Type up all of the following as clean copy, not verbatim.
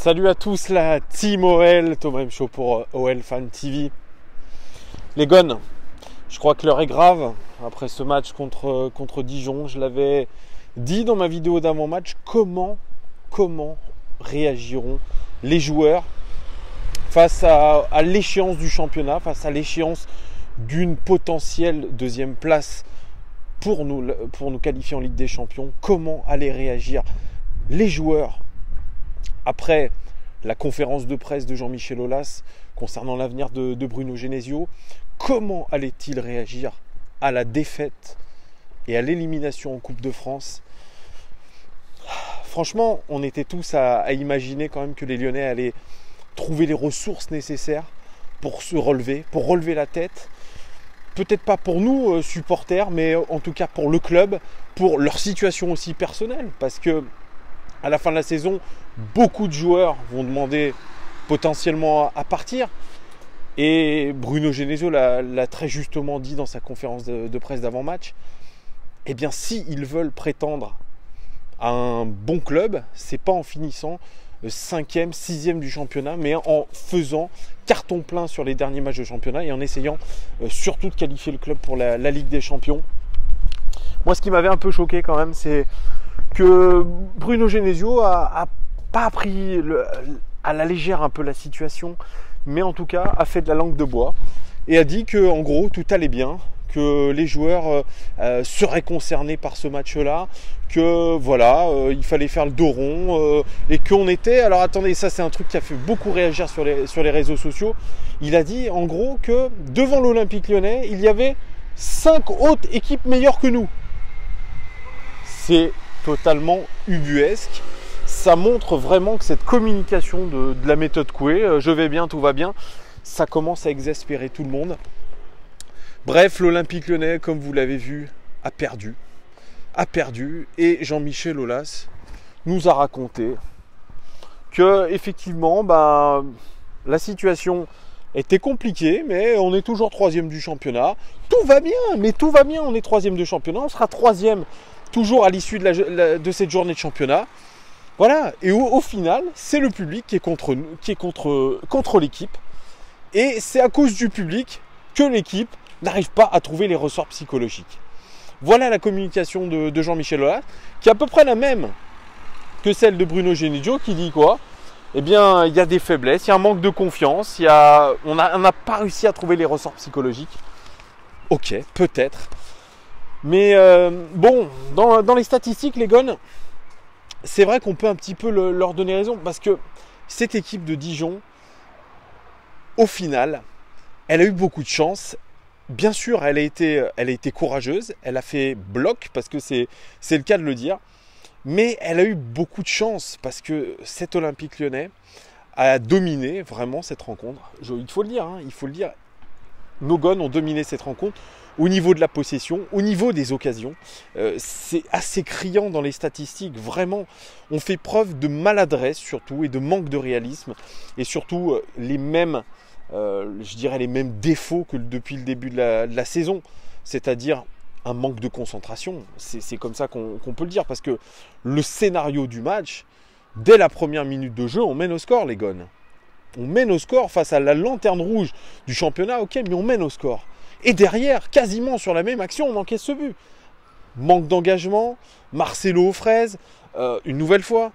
Salut à tous, la team OL, Thomas M. Chaud pour OL Fan TV. Les gones, je crois que l'heure est grave. Après ce match contre Dijon, je l'avais dit dans ma vidéo d'avant-match, comment réagiront les joueurs face à l'échéance du championnat, face à l'échéance d'une potentielle deuxième place pour nous qualifier en Ligue des Champions. Comment allaient réagir les joueurs après la conférence de presse de Jean-Michel Aulas concernant l'avenir de Bruno Genesio? Comment allait-il réagir à la défaite et à l'élimination en Coupe de France? Franchement, on était tous à imaginer quand même que les Lyonnais allaient trouver les ressources nécessaires pour se relever, pour relever la tête. Peut-être pas pour nous, supporters, mais en tout cas pour le club, pour leur situation aussi personnelle. Parce que à la fin de la saison, beaucoup de joueurs vont demander potentiellement à partir. Et Bruno Genesio l'a très justement dit dans sa conférence de presse d'avant-match. Eh bien, s'ils veulent prétendre à un bon club, c'est pas en finissant 5e, 6e du championnat, mais en faisant carton plein sur les derniers matchs de championnat et en essayant surtout de qualifier le club pour la Ligue des Champions. Moi, ce qui m'avait un peu choqué quand même, c'est que Bruno Genesio a pas pris à la légère un peu la situation, mais en tout cas a fait de la langue de bois et a dit que en gros tout allait bien, que les joueurs seraient concernés par ce match-là, que voilà, il fallait faire le dos rond et qu'on était... Alors attendez, ça c'est un truc qui a fait beaucoup réagir sur les réseaux sociaux. Il a dit en gros que devant l'Olympique Lyonnais, il y avait 5 autres équipes meilleures que nous. C'est totalement ubuesque. Ça montre vraiment que cette communication de la méthode Coué, je vais bien, tout va bien, ça commence à exaspérer tout le monde. Bref, l'Olympique Lyonnais, comme vous l'avez vu, a perdu. Et Jean-Michel Aulas nous a raconté que effectivement, la situation était compliquée, mais on est toujours 3e du championnat. Tout va bien, on est 3e du championnat, on sera 3e toujours à l'issue de cette journée de championnat. Voilà, et au final, c'est le public qui est contre l'équipe. Et c'est à cause du public que l'équipe n'arrive pas à trouver les ressorts psychologiques. Voilà la communication de Jean-Michel Aulas, qui est à peu près la même que celle de Bruno Genesio, qui dit quoi? Eh bien, il y a des faiblesses, il y a un manque de confiance, on n'a pas réussi à trouver les ressorts psychologiques. Ok, peut-être. Mais bon, dans les statistiques, les gones, c'est vrai qu'on peut un petit peu leur donner raison, parce que cette équipe de Dijon, au final, elle a eu beaucoup de chance. Bien sûr, elle a été courageuse, elle a fait bloc, parce que c'est le cas de le dire, mais elle a eu beaucoup de chance, parce que cet Olympique Lyonnais a dominé vraiment cette rencontre. Il faut le dire, nos gones ont dominé cette rencontre au niveau de la possession, au niveau des occasions. C'est assez criant dans les statistiques, vraiment. On fait preuve de maladresse surtout et de manque de réalisme, et surtout les mêmes défauts que depuis le début de la saison, c'est-à-dire un manque de concentration. C'est comme ça qu'on peut le dire, parce que le scénario du match, dès la première minute de jeu, on mène au score, les gones. On mène au score face à la lanterne rouge du championnat, ok, mais on mène au score. Et derrière, quasiment sur la même action, on encaisse ce but. Manque d'engagement, Marcelo aux fraises, une nouvelle fois.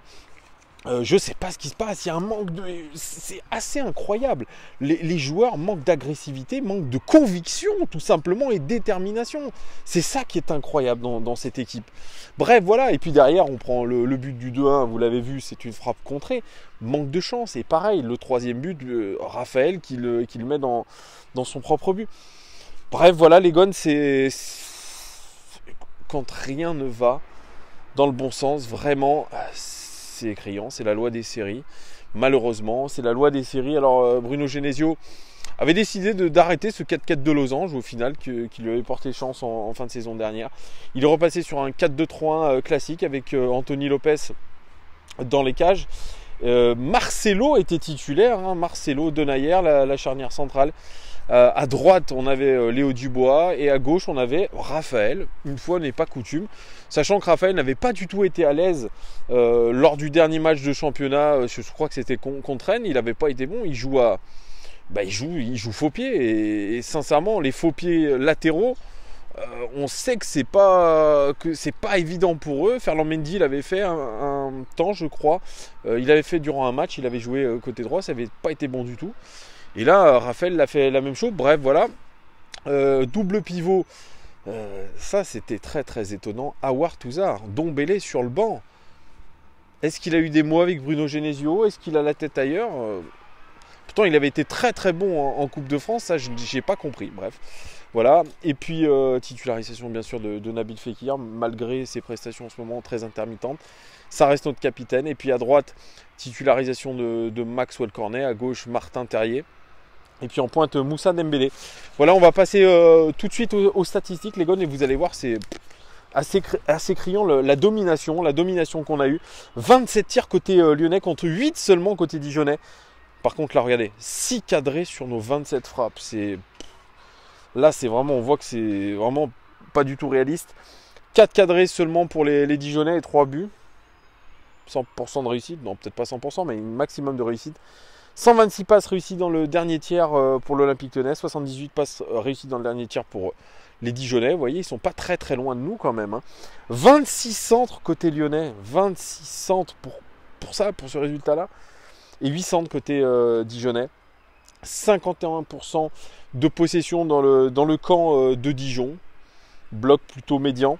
Je ne sais pas ce qui se passe, il y a un manque de... C'est assez incroyable. Les joueurs manquent d'agressivité, manquent de conviction, tout simplement, et de détermination. C'est ça qui est incroyable dans cette équipe. Bref, voilà. Et puis derrière, on prend le but du 2-1, vous l'avez vu, c'est une frappe contrée. Manque de chance. Et pareil, le 3e but, Raphaël qui le met dans son propre but. Bref, voilà, les gones, c'est... Quand rien ne va dans le bon sens, vraiment... C'est criant, c'est la loi des séries. Malheureusement, c'est la loi des séries. Alors, Bruno Genesio avait décidé d'arrêter ce 4-4 de losange au final, qui lui avait porté chance en fin de saison dernière. Il est repassé sur un 4-2-3-1 classique avec Anthony Lopez dans les cages. Marcelo était titulaire, Marcelo Denayer, la charnière centrale, À droite, on avait Léo Dubois et à gauche, on avait Raphaël. Une fois n'est pas coutume, sachant que Raphaël n'avait pas du tout été à l'aise lors du dernier match de championnat. Je crois que c'était contre Rennes. Il n'avait pas été bon. Il joue faux pied et sincèrement, les faux pieds latéraux. On sait que c'est pas évident pour eux. Ferland Mendy l'avait fait un temps, je crois. Il avait fait durant un match, il avait joué côté droit, ça n'avait pas été bon du tout. Et là, Raphaël l'a fait la même chose. Bref, voilà. Double pivot, ça c'était très très étonnant. Aouar Touzard, Dombélé sur le banc. Est-ce qu'il a eu des mots avec Bruno Genesio? Est-ce qu'il a la tête ailleurs? Pourtant, il avait été très très bon en Coupe de France, ça j'ai pas compris. Bref. Voilà, et puis titularisation bien sûr de Nabil Fekir, malgré ses prestations en ce moment très intermittentes. Ça reste notre capitaine. Et puis à droite, titularisation de Maxwell Cornet, à gauche Martin Terrier. Et puis en pointe Moussa Dembélé. Voilà, on va passer tout de suite aux statistiques les gars, et vous allez voir, c'est assez criant la domination qu'on a eue. 27 tirs côté lyonnais contre 8 seulement côté dijonnais. Par contre là regardez, 6 cadrés sur nos 27 frappes, là, c'est vraiment, on voit que c'est vraiment pas du tout réaliste. 4 cadrés seulement pour les Dijonnais et 3 buts. 100% de réussite, non peut-être pas 100%, mais un maximum de réussite. 126 passes réussies dans le dernier tiers pour l'Olympique Lyonnais. 78 passes réussies dans le dernier tiers pour les Dijonnais. Vous voyez, ils sont pas très très loin de nous quand même. 26 centres côté lyonnais. 26 centres pour ce résultat-là. Et 8 centres côté Dijonnais. 51% de possession dans le camp de Dijon, bloc plutôt médian.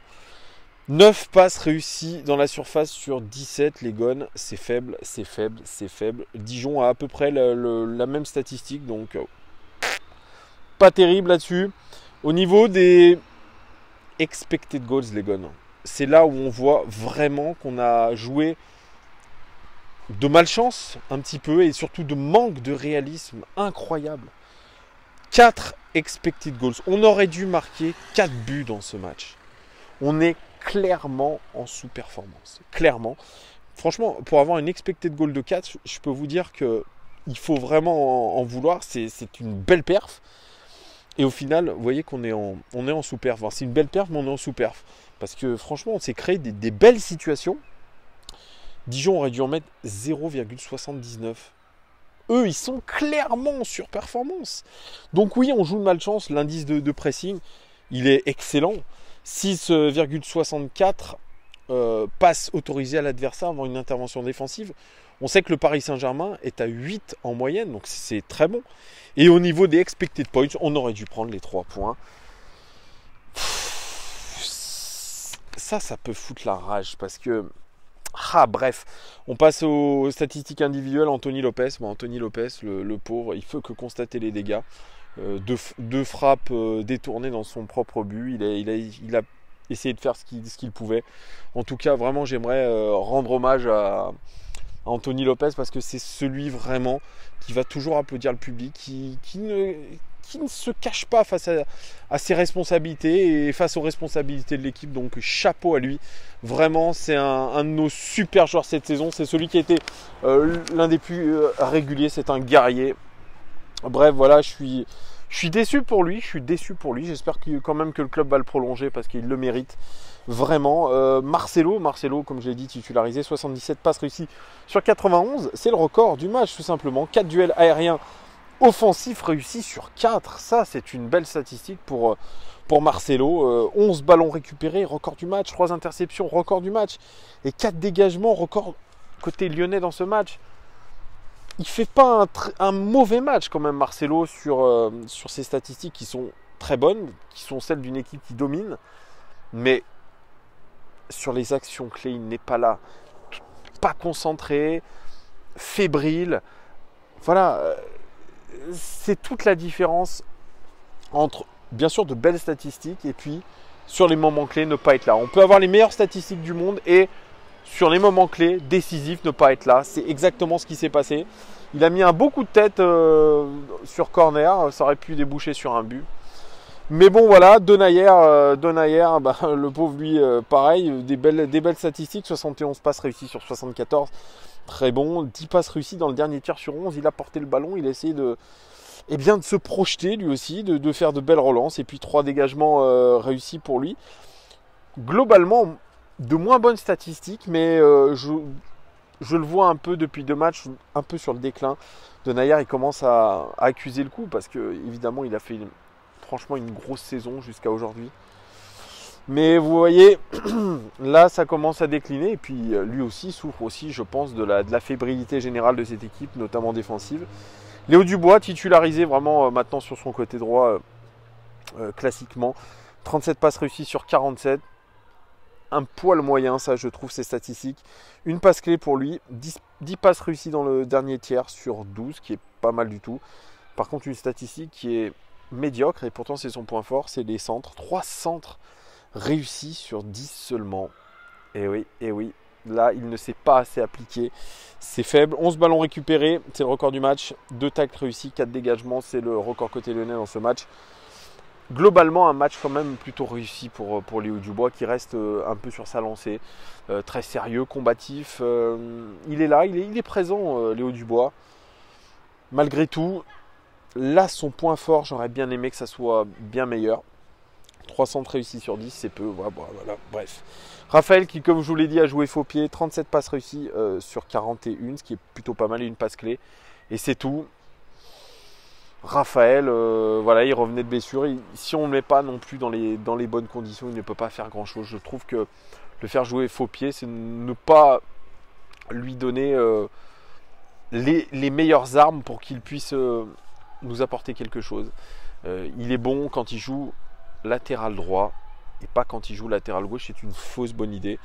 9 passes réussies dans la surface sur 17, les Gones, c'est faible. Dijon a à peu près la même statistique, donc pas terrible là-dessus. Au niveau des expected goals, les Gones, c'est là où on voit vraiment qu'on a joué de malchance un petit peu et surtout de manque de réalisme incroyable. 4 expected goals. On aurait dû marquer 4 buts dans ce match. On est clairement en sous-performance. Clairement. Franchement, pour avoir une expected goal de 4, je peux vous dire qu'il faut vraiment en vouloir. C'est une belle perf. Et au final, vous voyez qu'on est en sous-perf. Enfin, c'est une belle perf, mais on est en sous-perf. Parce que franchement, on s'est créé des belles situations. Dijon aurait dû en mettre 0,79. Eux, ils sont clairement en surperformance. Donc oui, on joue de malchance. L'indice de pressing, il est excellent. 6,64 passes autorisées à l'adversaire avant une intervention défensive. On sait que le Paris Saint-Germain est à 8 en moyenne, donc c'est très bon. Et au niveau des expected points, on aurait dû prendre les 3 points. Ça peut foutre la rage parce que... bref, on passe aux statistiques individuelles. Anthony Lopez, Anthony Lopez, le pauvre, il faut que constater les dégâts. Deux frappes détournées dans son propre but. Il a essayé de faire ce qu'il pouvait. En tout cas, vraiment, j'aimerais rendre hommage à Anthony Lopez parce que c'est celui vraiment qui va toujours applaudir le public, qui ne se cache pas face à ses responsabilités et face aux responsabilités de l'équipe. Donc chapeau à lui. Vraiment, c'est un de nos super joueurs cette saison. C'est celui qui a été l'un des plus réguliers. C'est un guerrier. Bref, voilà, je suis déçu pour lui. J'espère quand même que le club va le prolonger parce qu'il le mérite. Vraiment. Marcelo, comme je l'ai dit, titularisé. 77 passes réussies sur 91. C'est le record du match, tout simplement. 4 duels aériens offensifs réussis sur 4. Ça, c'est une belle statistique pour Marcelo. 11 ballons récupérés, record du match. 3 interceptions, record du match. Et 4 dégagements, record côté lyonnais dans ce match. Il ne fait pas un mauvais match quand même, Marcelo, sur ses statistiques qui sont très bonnes, qui sont celles d'une équipe qui domine. Mais sur les actions clés, il n'est pas là. Pas concentré, fébrile. Voilà, c'est toute la différence entre, bien sûr, de belles statistiques et puis, sur les moments clés, ne pas être là. On peut avoir les meilleures statistiques du monde et sur les moments clés, décisifs, ne pas être là. C'est exactement ce qui s'est passé. Il a mis un beau coup de tête sur corner. Ça aurait pu déboucher sur un but. Mais bon, voilà, Denayer, le pauvre, lui, pareil, des belles statistiques. 71 passes réussies sur 74. Très bon. 10 passes réussies dans le dernier tir sur 11. Il a porté le ballon. Il a essayé de eh bien, de se projeter lui aussi, de faire de belles relances. Et puis 3 dégagements réussis pour lui. Globalement, de moins bonnes statistiques, mais je le vois un peu depuis 2 matchs, un peu sur le déclin. Denayer, il commence à accuser le coup parce que évidemment, il a fait franchement une grosse saison jusqu'à aujourd'hui. Mais vous voyez, là, ça commence à décliner. Et puis, lui aussi souffre aussi, je pense, de la fébrilité générale de cette équipe, notamment défensive. Léo Dubois, titularisé vraiment maintenant sur son côté droit, classiquement. 37 passes réussies sur 47. Un poil moyen, ça, je trouve, ces statistiques. Une passe clé pour lui. 10 passes réussies dans le dernier tiers sur 12, qui est pas mal du tout. Par contre, une statistique qui est médiocre, et pourtant c'est son point fort, c'est les centres. 3 centres réussi sur 10 seulement. Et oui, là il ne s'est pas assez appliqué. C'est faible. 11 ballons récupérés, c'est le record du match. 2 tacles réussis, 4 dégagements, c'est le record côté lyonnais dans ce match. Globalement, un match quand même plutôt réussi pour Léo Dubois qui reste un peu sur sa lancée. Très sérieux, combatif. Il est là, il est présent, Léo Dubois. Malgré tout, là son point fort, j'aurais bien aimé que ça soit bien meilleur. 3 centres réussis sur 10, c'est peu. Voilà, bref. Raphaël qui, comme je vous l'ai dit, a joué faux pied. 37 passes réussies sur 41, ce qui est plutôt pas mal, et une passe clé. Et c'est tout. Raphaël, voilà, il revenait de blessure. Si on ne le met pas non plus dans les bonnes conditions, il ne peut pas faire grand-chose. Je trouve que le faire jouer faux pied, c'est ne pas lui donner les meilleures armes pour qu'il puisse nous apporter quelque chose. Il est bon quand il joue latéral droit et pas quand il joue latéral gauche, c'est une fausse bonne idée.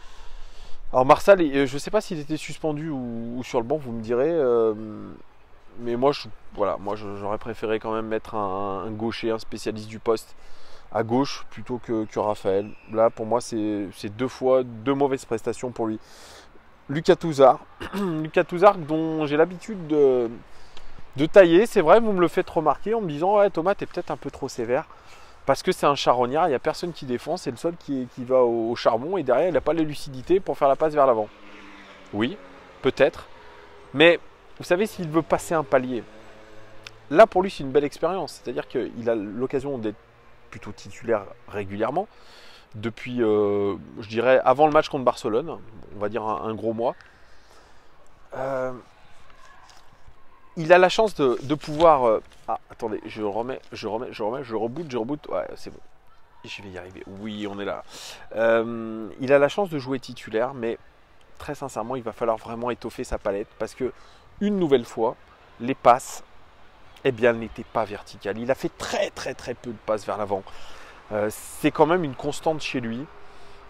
Alors Marsal, je ne sais pas s'il était suspendu ou sur le banc, vous me direz, mais moi j'aurais préféré quand même mettre un gaucher, un spécialiste du poste à gauche plutôt que Raphaël. Là pour moi c'est 2 mauvaises prestations pour lui. Lucas Touzard, dont j'ai l'habitude de tailler, c'est vrai, vous me le faites remarquer en me disant ouais Thomas, t'es peut-être un peu trop sévère. Parce que c'est un charognard, il n'y a personne qui défend, c'est le seul qui va au charbon et derrière il n'a pas la lucidité pour faire la passe vers l'avant. Oui, peut-être. Mais vous savez, s'il veut passer un palier, là pour lui c'est une belle expérience. C'est-à-dire qu'il a l'occasion d'être plutôt titulaire régulièrement. Depuis, je dirais, avant le match contre Barcelone, on va dire un gros mois. Il a la chance de pouvoir... Ah, attendez, je reboot. Ouais, c'est bon. Je vais y arriver. Oui, on est là. Il a la chance de jouer titulaire, mais très sincèrement, il va falloir vraiment étoffer sa palette parce que, une nouvelle fois, les passes, eh bien, elles n'étaient pas verticales. Il a fait très peu de passes vers l'avant. C'est quand même une constante chez lui.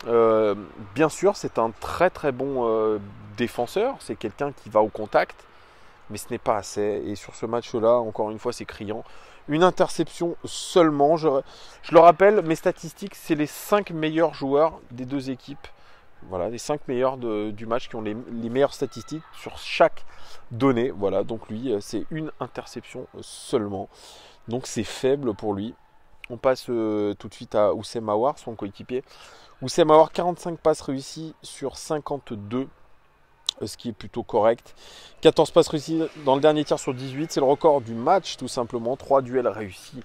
Bien sûr, c'est un très bon défenseur. C'est quelqu'un qui va au contact. Mais ce n'est pas assez. Et sur ce match-là, encore une fois, c'est criant. Une interception seulement. Je le rappelle, mes statistiques, c'est les 5 meilleurs joueurs des 2 équipes. Voilà, les 5 meilleurs du match qui ont les meilleures statistiques sur chaque donnée. Voilà, donc lui, c'est une interception seulement. Donc c'est faible pour lui. On passe tout de suite à Oussem Aouar, son coéquipier. Oussem Aouar, 45 passes réussies sur 52. Ce qui est plutôt correct. 14 passes réussies dans le dernier tiers sur 18. C'est le record du match tout simplement. 3 duels réussis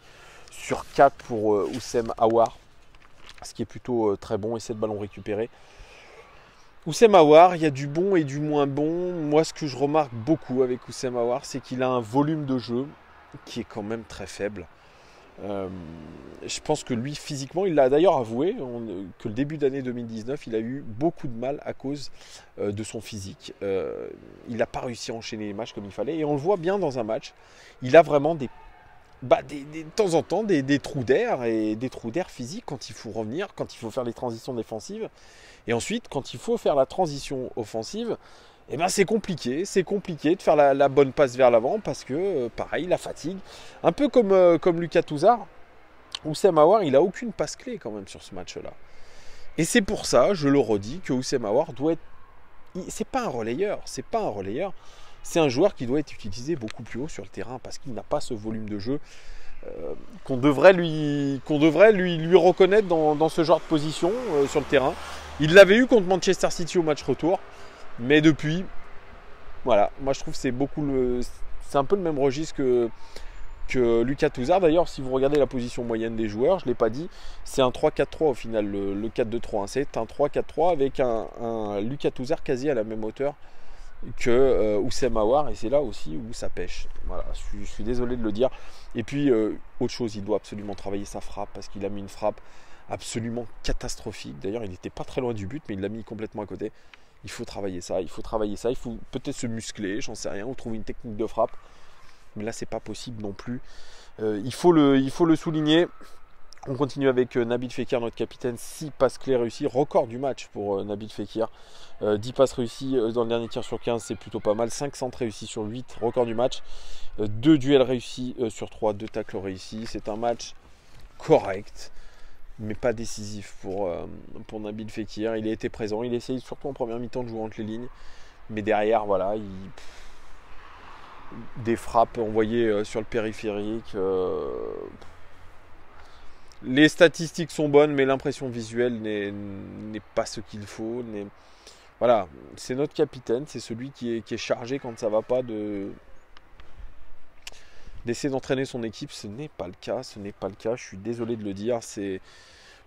sur 4 pour Oussem Aouar. Ce qui est plutôt très bon. Et 7 ballons récupérés. Oussem Aouar, il y a du bon et du moins bon. Moi, ce que je remarque beaucoup avec Oussem Aouar, c'est qu'il a un volume de jeu qui est quand même très faible. Je pense que lui, physiquement, il l'a d'ailleurs avoué que le début d'année 2019, il a eu beaucoup de mal à cause de son physique. Il n'a pas réussi à enchaîner les matchs comme il fallait. Et on le voit bien dans un match. Il a vraiment de temps en temps des trous d'air et des trous d'air physiques quand il faut revenir, quand il faut faire les transitions défensives. Et ensuite, quand il faut faire la transition offensive, eh ben c'est compliqué de faire la bonne passe vers l'avant parce que, pareil, la fatigue. Un peu comme Lucas Touzard, Oussem Aouar, il n'a aucune passe clé quand même sur ce match-là. Et c'est pour ça, je le redis, que Oussem Aouar doit être... C'est pas un relayeur, c'est un joueur qui doit être utilisé beaucoup plus haut sur le terrain parce qu'il n'a pas ce volume de jeu qu'on devrait lui reconnaître dans ce genre de position sur le terrain. Il l'avait eu contre Manchester City au match retour. Mais depuis, voilà, moi je trouve que c'est un peu le même registre que Lucas Touzard. D'ailleurs, si vous regardez la position moyenne des joueurs, je ne l'ai pas dit, c'est un 3-4-3 au final, le 4-2-3. C'est un 3-4-3 avec un Lucas Touzard quasi à la même hauteur que Oussem Aouar, et c'est là aussi où ça pêche. Voilà, je suis désolé de le dire. Et puis, autre chose, il doit absolument travailler sa frappe, parce qu'il a mis une frappe absolument catastrophique. D'ailleurs, il n'était pas très loin du but, mais il l'a mis complètement à côté. Il faut travailler ça, il faut peut-être se muscler, j'en sais rien, ou trouver une technique de frappe. Mais là, c'est pas possible non plus. Il faut le souligner. On continue avec Nabil Fekir, notre capitaine. 6 passes clés réussies. Record du match pour Nabil Fekir. 10 passes réussies dans le dernier tir sur 15, c'est plutôt pas mal. 5 centres réussis sur 8, record du match. 2 duels réussis sur 3, 2 tacles réussis. C'est un match correct, mais pas décisif pour Nabil Fekir. Il a été présent. Il a essayé surtout en première mi-temps de jouer entre les lignes. Mais derrière, voilà, des frappes envoyées sur le périphérique. Les statistiques sont bonnes, mais l'impression visuelle n'est pas ce qu'il faut. Voilà, c'est notre capitaine, c'est celui qui est chargé quand ça va pas d'essayer d'entraîner son équipe. Ce n'est pas le cas, je suis désolé de le dire.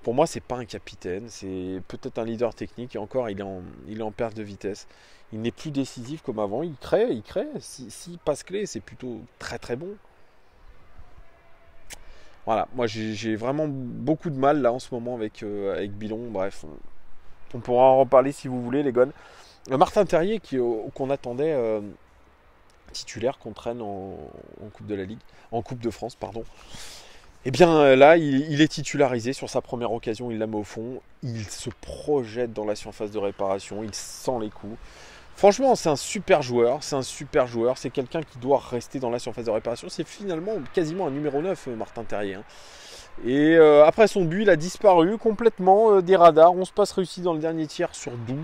Pour moi, c'est pas un capitaine, c'est peut-être un leader technique, et encore, il est en perte de vitesse. Il n'est plus décisif comme avant, il crée. Si passe clé, c'est plutôt très très bon. Voilà, moi j'ai vraiment beaucoup de mal là en ce moment avec Bilon. Bref, on pourra en reparler si vous voulez, les gars. Martin Terrier qu'on attendait titulaire, qu'on traîne en Coupe de la Ligue, en Coupe de France, pardon. Et bien là, il est titularisé sur sa première occasion, il la met au fond, il se projette dans la surface de réparation, il sent les coups. Franchement, c'est un super joueur, c'est quelqu'un qui doit rester dans la surface de réparation. C'est finalement quasiment un numéro 9, Martin Terrier. Et après son but, il a disparu complètement des radars. 11 passes réussies dans le dernier tiers sur 12,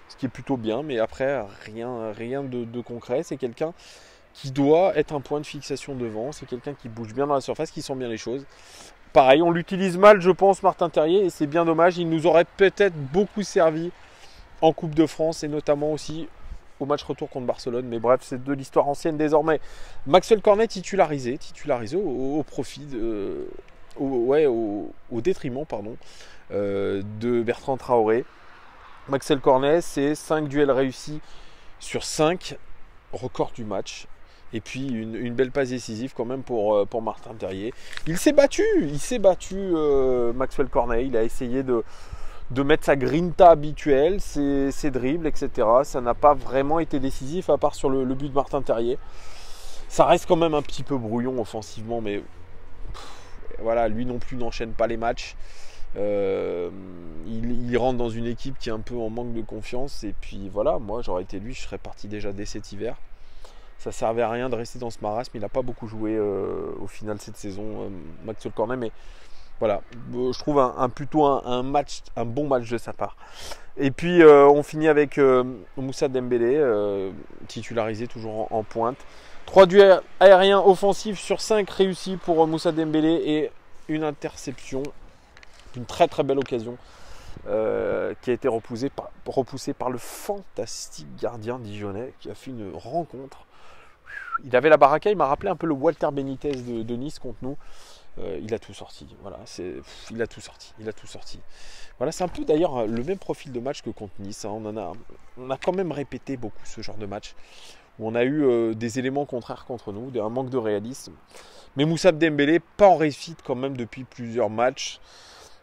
ce qui est plutôt bien, mais après, rien de concret. C'est quelqu'un qui doit être un point de fixation devant, c'est quelqu'un qui bouge bien dans la surface, qui sent bien les choses. Pareil, on l'utilise mal, je pense, Martin Terrier, et c'est bien dommage. Il nous aurait peut-être beaucoup servi en Coupe de France, et notamment aussi au match retour contre Barcelone. Mais bref, c'est de l'histoire ancienne désormais. Maxwell Cornet titularisé au profit au détriment de Bertrand Traoré. Maxwell Cornet, c'est 5 duels réussis sur 5, record du match. Et puis une belle passe décisive quand même pour Martin Terrier. Il s'est battu Maxwell Cornet. Il a essayé de mettre sa grinta habituelle, ses dribbles, etc. Ça n'a pas vraiment été décisif, à part sur le but de Martin Terrier. Ça reste quand même un petit peu brouillon offensivement, mais voilà, lui non plus n'enchaîne pas les matchs. Il rentre dans une équipe qui est un peu en manque de confiance. Et puis voilà, moi j'aurais été lui, je serais parti déjà dès cet hiver. Ça servait à rien de rester dans ce marasme. Il n'a pas beaucoup joué au final cette saison, Maxwell Cornet, mais voilà, je trouve plutôt un bon match de sa part. Et puis on finit avec Moussa Dembélé, titularisé toujours en pointe. 3 duels aériens offensifs sur 5 réussis pour Moussa Dembélé, et une interception, une très très belle occasion qui a été repoussée par le fantastique gardien dijonnais qui a fait une rencontre. Il avait la baraka, il m'a rappelé un peu le Walter Benitez de Nice contre nous. Il a tout sorti, voilà, il a tout sorti. Voilà, c'est un peu d'ailleurs le même profil de match que contre Nice. On a quand même répété beaucoup ce genre de match où on a eu des éléments contraires contre nous, un manque de réalisme. Mais Moussa Dembélé, pas en réussite quand même depuis plusieurs matchs.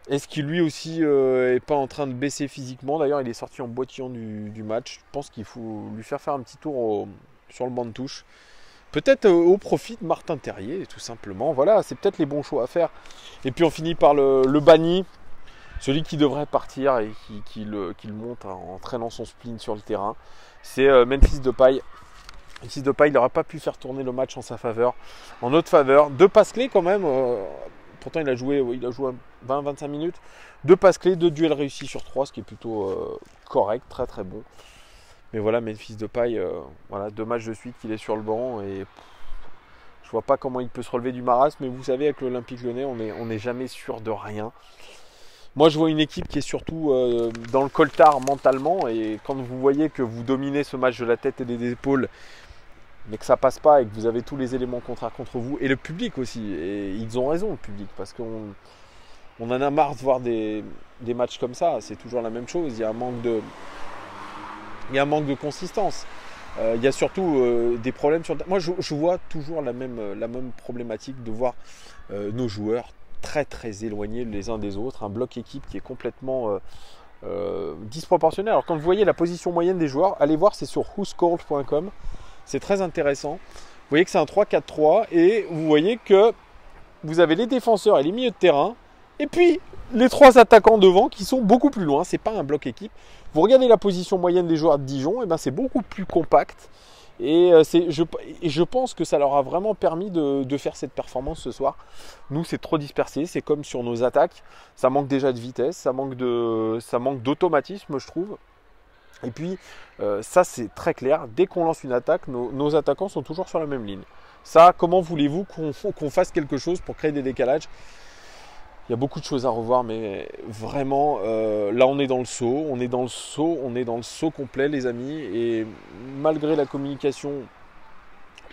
Est-ce qu'il lui aussi est pas en train de baisser physiquement? D'ailleurs, il est sorti en boitillant du match. Je pense qu'il faut lui faire un petit tour sur le banc de touche. Peut-être au profit de Martin Terrier, tout simplement. Voilà, c'est peut-être les bons choix à faire. Et puis on finit par le banni, celui qui devrait partir et qui le monte en traînant son spleen sur le terrain. C'est Memphis Depay. Memphis Depay, il n'aurait pas pu faire tourner le match en sa faveur, en notre faveur. 2 passes clés quand même. Pourtant, il a joué 20-25 minutes. 2 passes clés, 2 duels réussis sur 3, ce qui est plutôt correct, très très bon. Mais voilà, Memphis Depay, voilà, 2 matchs de suite qu'il est sur le banc, et je vois pas comment il peut se relever du marasme. Mais vous savez, avec l'Olympique Lyonnais, on n'est jamais sûr de rien. Moi, je vois une équipe qui est surtout dans le coltard mentalement, et quand vous voyez que vous dominez ce match de la tête et des épaules, mais que ça passe pas et que vous avez tous les éléments contraires contre vous, et le public aussi, et ils ont raison le public, parce qu'on en a marre de voir des matchs comme ça, c'est toujours la même chose, il y a un manque de consistance. Il y a surtout des problèmes sur... Moi je vois toujours la même problématique de voir nos joueurs très très éloignés les uns des autres, un bloc équipe qui est complètement disproportionné. Alors quand vous voyez la position moyenne des joueurs, allez voir, c'est sur whoscored.com, c'est très intéressant. Vous voyez que c'est un 3-4-3 et vous voyez que vous avez les défenseurs et les milieux de terrain et puis les 3 attaquants devant qui sont beaucoup plus loin. C'est pas un bloc équipe. Vous regardez la position moyenne des joueurs de Dijon, et ben c'est beaucoup plus compact. Et je pense que ça leur a vraiment permis de faire cette performance ce soir. Nous, c'est trop dispersé. C'est comme sur nos attaques. Ça manque déjà de vitesse, ça manque d'automatisme, je trouve. Et puis, ça, c'est très clair. Dès qu'on lance une attaque, nos attaquants sont toujours sur la même ligne. Ça, comment voulez-vous qu'on fasse quelque chose pour créer des décalages ? Il y a beaucoup de choses à revoir, mais vraiment, là on est dans le saut, on est dans le saut complet les amis, et malgré la communication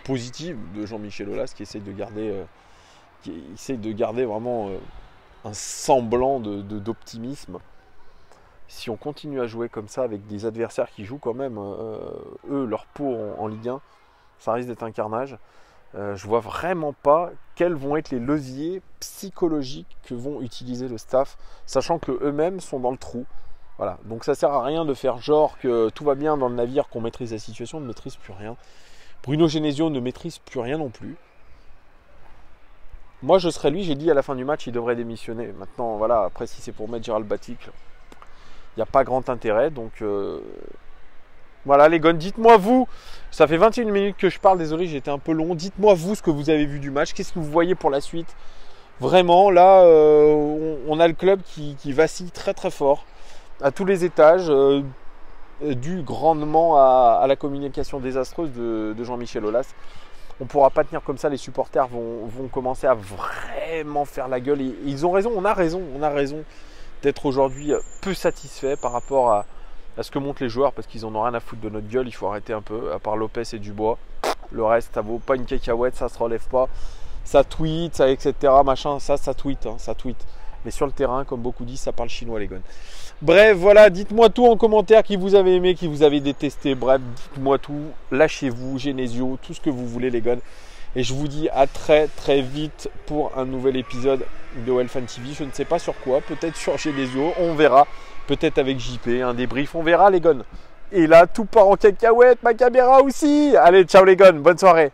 positive de Jean-Michel Aulas qui essaie de garder vraiment un semblant d'optimisme, si on continue à jouer comme ça avec des adversaires qui jouent quand même, eux, leur peau en Ligue 1, ça risque d'être un carnage. Je vois vraiment pas quels vont être les leviers psychologiques que vont utiliser le staff, sachant que eux-mêmes sont dans le trou. Voilà, donc ça sert à rien de faire genre que tout va bien dans le navire, qu'on maîtrise la situation, on ne maîtrise plus rien. Bruno Genesio ne maîtrise plus rien non plus. Moi je serais lui, j'ai dit à la fin du match il devrait démissionner. Maintenant voilà, après si c'est pour mettre Gérald Baticle, il n'y a pas grand intérêt, donc voilà les gars, dites-moi vous, ça fait 21 minutes que je parle, désolé j'ai été un peu long, dites-moi vous ce que vous avez vu du match, qu'est-ce que vous voyez pour la suite. Vraiment là, on a le club qui vacille très très fort, à tous les étages, dû grandement à la communication désastreuse de Jean-Michel Aulas. On ne pourra pas tenir comme ça, les supporters vont commencer à vraiment faire la gueule, et ils ont raison, on a raison d'être aujourd'hui peu satisfait par rapport à ce que montrent les joueurs, parce qu'ils en ont rien à foutre de notre gueule. Il faut arrêter un peu, à part Lopez et Dubois, le reste ça vaut pas une cacahuète, ça se relève pas, ça tweet, ça etc machin, ça tweet, ça tweet, mais sur le terrain comme beaucoup disent ça parle chinois les gars. Bref voilà, dites-moi tout en commentaire, qui vous avez aimé, qui vous avez détesté, bref dites-moi tout, lâchez-vous, Genesio, tout ce que vous voulez les gars, et je vous dis à très très vite pour un nouvel épisode de OL Fan TV. Je ne sais pas sur quoi, peut-être sur Genesio, on verra, peut-être avec JP, un débrief, on verra les gars. Et là tout part en cacahuète, ma caméra aussi. Allez ciao les gars, bonne soirée.